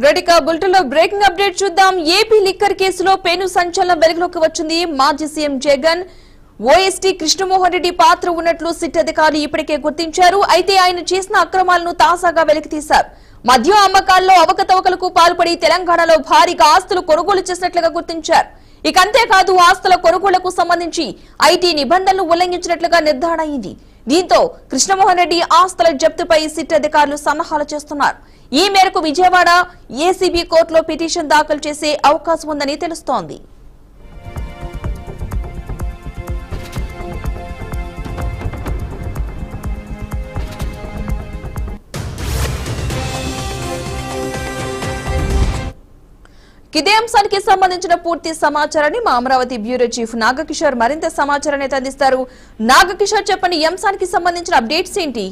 గ్రేటికా bulletin లో breaking update చూద్దాం. AP liquor కేసులో పెను సంచలనం వెలుగులోకి వచ్చింది. మాజీ సీఎం జగన్ ఓఎస్టీ కృష్ణమోహన్ రెడ్డి పాత్ర ఉన్నట్లు సిట్ అధికారులు ఇప్పటికే గుర్తించారు. అయితే ఆయన చేసిన అక్రమాలను తాజాగా వెలికితీశారు. మద్యం అమ్మకాల్లో అవకతవకలకు పాల్పడి తెలంగాణలో భారీగా ఆస్తులు కొనుగోలు చేసినట్లుగా గుర్తించారు. ఇక అంతేకాదు ఆస్తుల కొనుగోళ్లకు సంబంధించి ఐటీ నిబంధనలు ఉల్లంఘించినట్లుగా నిర్ధారణ అయింది. దీంతో కృష్ణమోహన్ రెడ్డి ఆస్తుల జప్తుపై సిట్ అధికారులు సన్నాహాలు చేస్తున్నారు. ఈ మేరకు విజయవాడ ఏసీబీ కోర్టులో పిటిషన్ దాఖలు చేసే అవకాశం ఉందని తెలుస్తోంది. ఇదే అంశానికి సంబంధించిన పూర్తి సమాచారాన్ని మా అమరావతి బ్యూరో చీఫ్ నాగకిషోర్ మరింత సమాచారాన్ని అందిస్తారు. నాగకిషోర్, చెప్పండి, ఈ అంశానికి సంబంధించిన అప్డేట్స్ ఏంటి?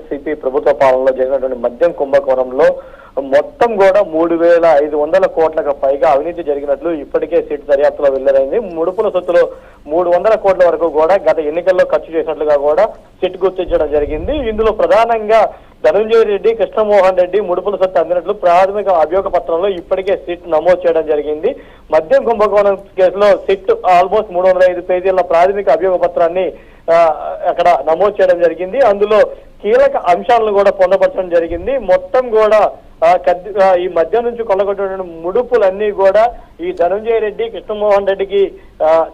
సిపి ప్రభుత్వ పాలనలో జరిగినటువంటి మద్యం కుంభకోణంలో మొత్తం కూడా 3,500 కోట్లకు పైగా అవినీతి జరిగినట్లు ఇప్పటికే సిట్ దర్యాప్తులో వెల్లడైంది. ముడుపుల సొత్తులో 300 కోట్ల వరకు కూడా గత ఎన్నికల్లో ఖర్చు చేసినట్లుగా కూడా సిట్ గుర్తించడం జరిగింది. ఇందులో ప్రధానంగా ధనంజయ రెడ్డి, కృష్ణమోహన్ రెడ్డి ముడుపుల సొత్తు అందినట్లు ప్రాథమిక అభియోగ పత్రంలో ఇప్పటికే సిట్ నమోదు చేయడం జరిగింది. మద్యం కుంభకోణం కేసులో సిట్ ఆల్మోస్ట్ 305 పేజీల ప్రాథమిక అభియోగ పత్రాన్ని అక్కడ నమోదు చేయడం జరిగింది. అందులో కీలక అంశాలను కూడా పొందపరచడం జరిగింది. మొత్తం కూడా ఈ మధ్య నుంచి కొల్లగొట్టిన ముడుపులన్నీ కూడా ఈ ధనంజయ రెడ్డి, కృష్ణమోహన్ రెడ్డికి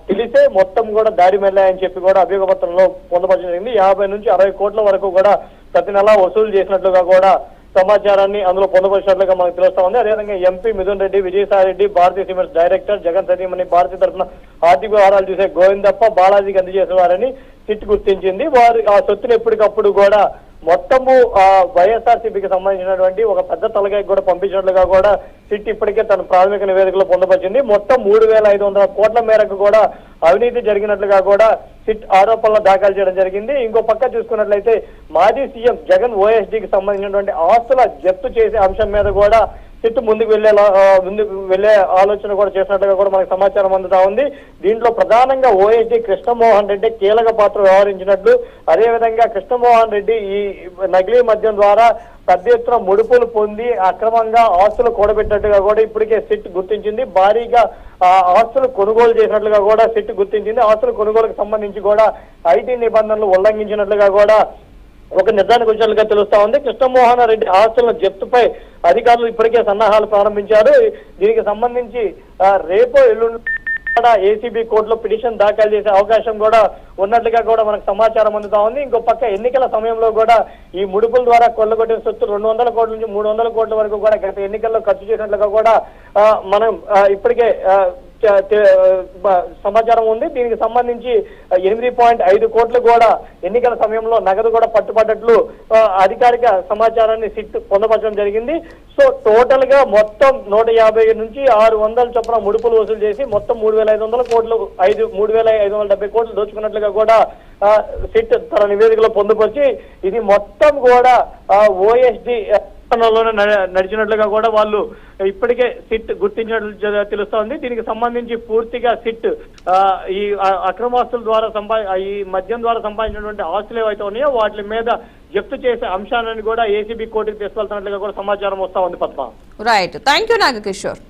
తెలిసే మొత్తం కూడా దారి మెల్లాయని చెప్పి కూడా అభియోగ పత్రంలో పొందపరచడం జరిగింది. 50 నుంచి 60 కోట్ల వరకు కూడా ప్రతి నెల వసూలు చేసినట్లుగా కూడా సమాచారాన్ని అందులో పొందపరిచినట్లుగా మనకు తెలుస్తా ఉంది. అదేవిధంగా ఎంపీ మిథున్ రెడ్డి, విజయసాయి రెడ్డి, భారతీయ సిమెంట్స్ డైరెక్టర్, జగన్ సతీమణి భారతీయ తరఫున ఆర్థిక వ్యవహారాలు చూసే గోవిందప్ప, బాలాజీకి అందజేసేవారని సిట్ గుర్తించింది. వారు ఆ సొత్తును ఎప్పటికప్పుడు కూడా మొత్తము వైఎస్ఆర్సీపీకి సంబంధించినటువంటి ఒక పెద్ద తలకాయకి కూడా పంపించినట్లుగా కూడా సిట్ ఇప్పటికే తన ప్రాథమిక నివేదికలో పొందపరిచింది. మొత్తం 3,500 కోట్ల మేరకు కూడా అవినీతి జరిగినట్లుగా కూడా సిట్ ఆరోపణలు దాఖలు చేయడం జరిగింది. ఇంకో పక్క చూసుకున్నట్లయితే మాజీ సీఎం జగన్ ఓఎస్డీకి సంబంధించినటువంటి ఆస్తుల జప్తు చేసే అంశం మీద కూడా సిట్ ముందుకు వెళ్లే ఆలోచన కూడా చేసినట్లుగా కూడా మనకు సమాచారం అందుతా ఉంది. దీంట్లో ప్రధానంగా ఓఎస్డీ కృష్ణమోహన్ రెడ్డి కీలక పాత్ర వ్యవహరించినట్లు, అదేవిధంగా కృష్ణమోహన్ రెడ్డి ఈ నకిలీ మద్యం ద్వారా పెద్ద ఎత్తున ముడుపులు పొంది అక్రమంగా ఆస్తులు కూడబెట్టినట్టుగా కూడా ఇప్పటికే సిట్ గుర్తించింది. భారీగా ఆస్తులు కొనుగోలు చేసినట్లుగా కూడా సిట్ గుర్తించింది. ఆస్తుల కొనుగోలుకు సంబంధించి కూడా ఐటీ నిబంధనలు ఉల్లంఘించినట్లుగా కూడా ఒక నిర్ధారణకు వచ్చినట్లుగా తెలుస్తా ఉంది. కృష్ణమోహన్ రెడ్డి ఆస్తుల జప్తుపై అధికారులు ఇప్పటికే సన్నాహాలు ప్రారంభించారు. దీనికి సంబంధించి రేపో ఎల్లుండి ఏసీబీ కోర్టులో పిటిషన్ దాఖలు చేసే అవకాశం కూడా ఉన్నట్లుగా కూడా మనకు సమాచారం అందుతా ఉంది. ఇంకో పక్క ఎన్నికల సమయంలో కూడా ఈ ముడుపుల ద్వారా కొల్లగొట్టిన సొత్తు 200 కోట్ల నుంచి 300 కోట్ల వరకు కూడా గత ఎన్నికల్లో ఖర్చు చేసినట్లుగా కూడా మనం ఇప్పటికే సమాచారం ఉంది. దీనికి సంబంధించి 8.5 కోట్లు కూడా ఎన్నికల సమయంలో నగదు కూడా పట్టుబడ్డట్లు అధికారిక సమాచారాన్ని సిట్ పొందపరచడం జరిగింది. సో టోటల్ గా మొత్తం 150 నుంచి 600 చొప్పున ముడుపులు వసూలు చేసి మొత్తం 3,500 కోట్లు 3,570 కోట్లు దోచుకున్నట్లుగా కూడా సిట్ తన నివేదికలో పొందుపరిచి ఇది మొత్తం కూడా ఓఎస్డీ నడిచినట్లుగా కూడా వాళ్ళు ఇప్పటికే సిట్ గుర్తించినట్లు తెలుస్తోంది. దీనికి సంబంధించి పూర్తిగా సిట్ ఈ అక్రమాస్తుల ద్వారా ఈ మద్యం ద్వారా సంపాదించినటువంటి ఆస్తులు ఏవైతే ఉన్నాయో వాటి మీద జప్తు చేసే అంశాలను కూడా ఏసీబీ కోర్టుకు తీసుకెళ్తున్నట్లుగా కూడా సమాచారం వస్తా ఉంది. Padma, right, thank you Nagakishore.